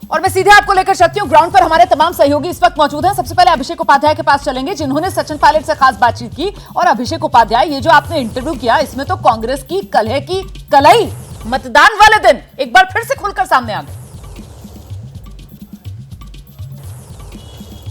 और मैं सीधे आपको लेकर चलती हूँ ग्राउंड पर। हमारे तमाम सहयोगी इस वक्त मौजूद हैं। सबसे पहले अभिषेक उपाध्याय के पास चलेंगे, जिन्होंने सचिन पायलट से खास बातचीत की। और अभिषेक उपाध्याय, ये जो आपने इंटरव्यू किया, इसमें तो कांग्रेस की कलह की कलई मतदान वाले दिन एक बार फिर से खुलकर सामने आ गई।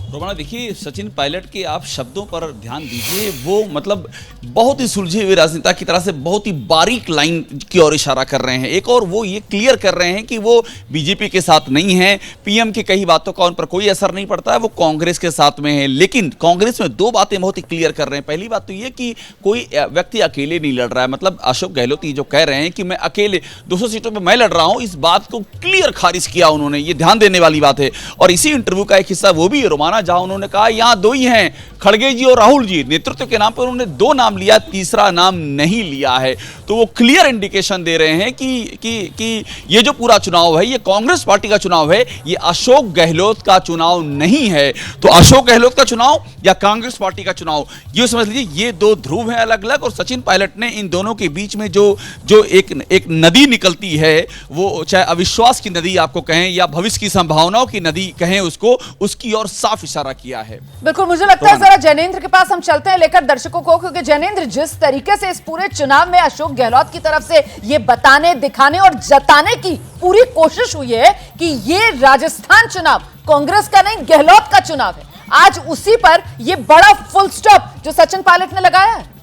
रोमाना, देखिए, सचिन पायलट के आप शब्दों पर ध्यान दीजिए। वो मतलब बहुत ही सुलझे हुए राजनेता की तरह से बहुत ही बारीक लाइन की ओर इशारा कर रहे हैं। एक और वो ये क्लियर कर रहे हैं कि वो बीजेपी के साथ नहीं है, पीएम की कई बातों का उन पर कोई असर नहीं पड़ता है, वो कांग्रेस के साथ में है। लेकिन कांग्रेस में दो बातें बहुत ही क्लियर कर रहे हैं। पहली बात तो ये कि कोई व्यक्ति अकेले नहीं लड़ रहा है। मतलब अशोक गहलोत जो कह रहे हैं कि मैं अकेले 200 सीटों पर मैं लड़ रहा हूं, इस बात को क्लियर खारिज किया उन्होंने। ये ध्यान देने वाली बात है। और इसी इंटरव्यू का एक हिस्सा वो भी है रोमाना, जहां उन्होंने कहा यहां दो ही हैं, खड़गे जी और राहुल जी। नेतृत्व के नाम पर उन्होंने दो नाम लिया, तीसरा नाम नहीं लिया है। तो वो क्लियर इंडिकेशन दे रहे हैं कि ये जो पूरा चुनाव है, ये कांग्रेस पार्टी का चुनाव है, ये अशोक गहलोत का चुनाव नहीं है। तो अशोक गहलोत का चुनाव या कांग्रेस पार्टी का चुनाव, ये समझ लीजिए, ये दो ध्रुव हैं अलग अलग। और सचिन पायलट ने इन दोनों के बीच में जो एक नदी निकलती है, वो चाहे अविश्वास की नदी आपको कहें या भविष्य की संभावनाओं की नदी कहें उसको, उसकी ओर साफ इशारा किया है। बिल्कुल, मुझे लगता है जरा जैनेंद्र के पास हम चलते हैं लेकर दर्शकों को, क्योंकि जैनेंद्र, जिस तरीके से इस पूरे चुनाव में अशोक गहलोत की तरफ से ये बताने, दिखाने और जताने की पूरी कोशिश हुई है कि ये राजस्थान चुनाव कांग्रेस का नहीं, गहलोत का चुनाव है, आज उसी पर ये बड़ा फुल स्टॉप जो सचिन पायलट ने लगाया है।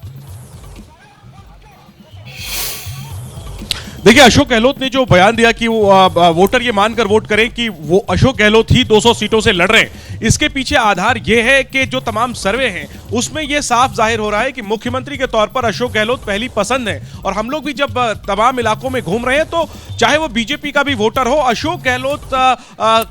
देखिए, अशोक गहलोत ने जो बयान दिया कि वो वोटर ये मानकर वोट करें कि वो अशोक गहलोत ही 200 सीटों से लड़ रहे हैं, इसके पीछे आधार ये है कि जो तमाम सर्वे हैं उसमें ये साफ जाहिर हो रहा है कि मुख्यमंत्री के तौर पर अशोक गहलोत पहली पसंद है। और हम लोग भी जब तमाम इलाकों में घूम रहे हैं तो चाहे वो बीजेपी का भी वोटर हो, अशोक गहलोत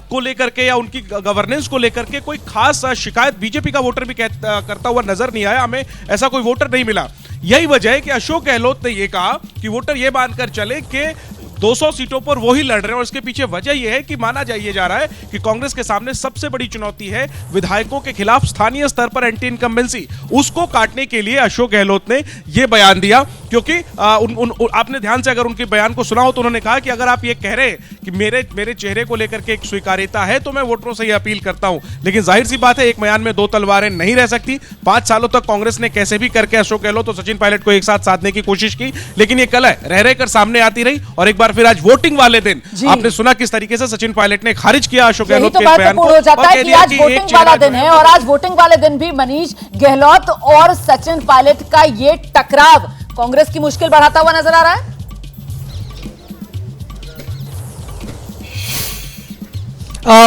को लेकर के या उनकी गवर्नेंस को लेकर के कोई खास शिकायत बीजेपी का वोटर भी करता हुआ नजर नहीं आया। हमें ऐसा कोई वोटर नहीं मिला। यही वजह है कि अशोक गहलोत ने यह कहा कि वोटर यह मानकर चले कि 200 सीटों पर वो ही लड़ रहे हैं। और इसके पीछे वजह यह है कि माना जा रहा है कि कांग्रेस के सामने सबसे बड़ी चुनौती है विधायकों के खिलाफ स्थानीय स्तर पर एंटी इनकम्बेंसी। उसको काटने के लिए अशोक गहलोत ने यह बयान दिया, क्योंकि आपने ध्यान से अगर उनके बयान को सुना हो तो उन्होंने कहा कि अगर आप ये कह रहे हैं कि मेरे चेहरे को लेकर के एक स्वीकार्यता है तो मैं वोटरों से यह अपील करता हूं। लेकिन जाहिर सी बात है, एक म्यान में दो तलवारें नहीं रह सकती। 5 सालों तक कांग्रेस ने कैसे भी करके अशोक गहलोत और सचिन पायलट को एक साथ साधने की कोशिश की, लेकिन ये कलह रह कर सामने आती रही। और एक बार फिर आज वोटिंग वाले दिन आपने सुना किस तरीके से सचिन पायलट ने खारिज किया अशोक गहलोत के बयान को। हो जाता है कि आज वोटिंग वाला दिन है, और आज वोटिंग वाले दिन भी मनीष गहलोत और सचिन पायलट का ये टकराव कांग्रेस की मुश्किल बढ़ाता हुआ नजर आ रहा है।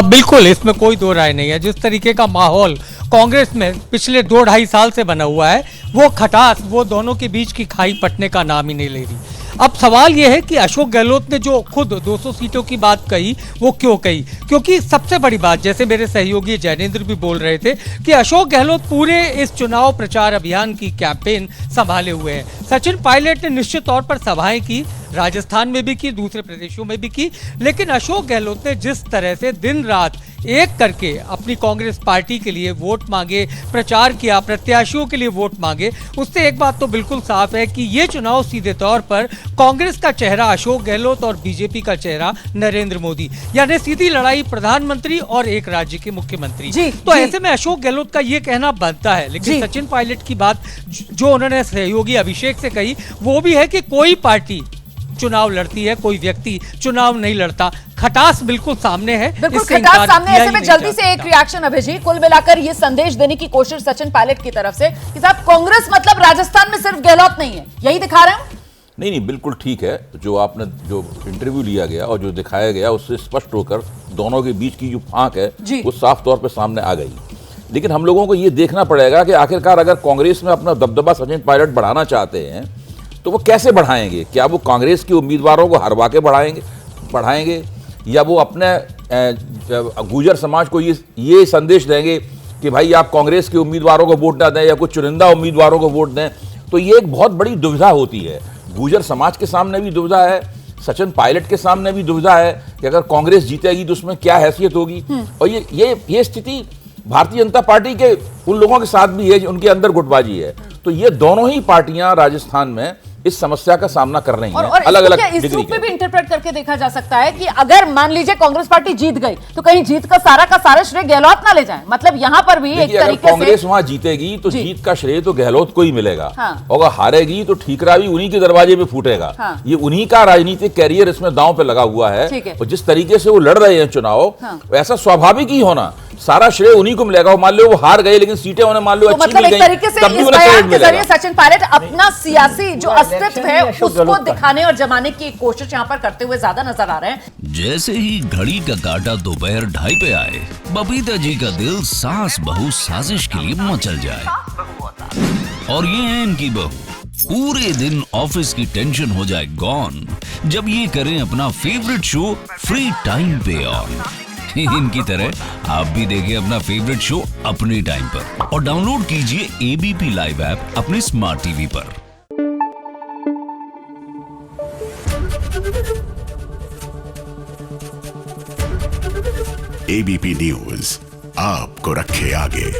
बिल्कुल, इसमें कोई दो राय नहीं है। जिस तरीके का माहौल कांग्रेस में पिछले 2-2.5 साल से बना हुआ है, वो खटास, वो दोनों के बीच की खाई पटने का नाम ही नहीं ले रही। अब सवाल यह है कि अशोक गहलोत ने जो खुद 200 सीटों की बात कही, वो क्यों कही? क्योंकि सबसे बड़ी बात, जैसे मेरे सहयोगी जैनेंद्र भी बोल रहे थे, कि अशोक गहलोत पूरे इस चुनाव प्रचार अभियान की कैंपेन संभाले हुए हैं। सचिन पायलट ने निश्चित तौर पर सभाएं की, राजस्थान में भी की, दूसरे प्रदेशों में भी की, लेकिन अशोक गहलोत ने जिस तरह से दिन रात एक करके अपनी कांग्रेस पार्टी के लिए वोट मांगे, प्रचार किया, प्रत्याशियों के लिए वोट मांगे, उससे एक बात तो बिल्कुल साफ है कि ये चुनाव सीधे तौर पर कांग्रेस का चेहरा अशोक गहलोत और बीजेपी का चेहरा नरेंद्र मोदी, यानी सीधी लड़ाई प्रधानमंत्री और एक राज्य के मुख्यमंत्री। तो ऐसे में अशोक गहलोत का ये कहना बनता है। लेकिन सचिन पायलट की बात जो उन्होंने सहयोगी अभिषेक से कही, वो भी है कि कोई पार्टी चुनाव लड़ती है, कोई व्यक्ति चुनाव नहीं लड़ता। खटास बिल्कुल सामने है, बिल्कुल खटास सामने। ऐसे में जल्दी से एक रिएक्शन अभिजीत, कुल मिलाकर ये संदेश देने की कोशिश सचिन पायलट की तरफ से कि साहब कांग्रेस मतलब राजस्थान में सिर्फ गहलोत नहीं है, यही दिखा रहे हैं? नहीं, बिल्कुल ठीक है। जो आपने जो इंटरव्यू लिया गया और जो दिखाया गया, उससे स्पष्ट होकर दोनों के बीच की जो फांक है वो साफ तौर पर सामने आ गई। लेकिन हम लोगों को ये देखना पड़ेगा कि आखिरकार अगर कांग्रेस में अपना दबदबा सचिन पायलट बढ़ाना चाहते हैं तो वो कैसे बढ़ाएंगे? क्या वो कांग्रेस के उम्मीदवारों को हरवा के बढ़ाएंगे या वो अपने गुर्जर समाज को ये संदेश देंगे कि भाई आप कांग्रेस के उम्मीदवारों को वोट ना दें या कुछ चुनिंदा उम्मीदवारों को वोट दें? तो ये एक बहुत बड़ी दुविधा होती है। गुर्जर समाज के सामने भी दुविधा है, सचिन पायलट के सामने भी दुविधा है कि अगर कांग्रेस जीतेगी तो उसमें क्या हैसियत होगी। और ये स्थिति भारतीय जनता पार्टी के उन लोगों के साथ भी है, उनके अंदर गुटबाजी है। तो ये दोनों ही पार्टियां राजस्थान में इस समस्या का सामना कर रही हैं और अलग अलग इस डिग्री रूप में भी के। इंटरप्रेट करके देखा जा सकता है कि अगर मान लीजिए कांग्रेस पार्टी जीत गई तो कहीं जीत का सारा श्रेय गहलोत ना ले जाए, मतलब यहां पर भी एक देखिए, अगर तरीके कांग्रेस से वहां जीतेगी तो जी। जीत का श्रेय तो गहलोत को ही मिलेगा। हाँ। और अगर हारेगी तो ठीकरा भी उन्हीं के दरवाजे पे फूटेगा। हाँ। ये उन्हीं का राजनीतिक कैरियर इसमें दांव पे लगा हुआ है। ठीक है। और जिस तरीके से वो लड़ रहे हैं चुनाव, हाँ। ऐसा स्वाभाविक ही होना, सारा श्रेय उन्हीं को मिलेगा। मान लो वो हार गए लेकिन सीटें उन्हें मान लो तो अच्छी मतलब मिल एक गई, तरीके से तब भी इस उन्हें बयान क्रेडिट के जरिए मिलेगा। सचिन पायलट अपना सियासी जो अस्तित्व है उसको दिखाने और जमाने की कोशिश यहां पर करते हुए ज्यादा नजर आ रहे हैं। जैसे ही घड़ी का काटा दोपहर 2:30 पे आए, बबीता जी का दिल सास बहू साजिश के लिए मचल जाए। और ये है इनकी बहू, पूरे दिन ऑफिस की टेंशन हो जाए गॉन जब ये करें अपना फेवरेट शो फ्री टाइम पे ऑन। इनकी तरह आप भी देखिए अपना फेवरेट शो अपने टाइम पर और डाउनलोड कीजिए एबीपी लाइव ऐप अपने स्मार्ट टीवी पर। एबीपी न्यूज आपको रखे आगे।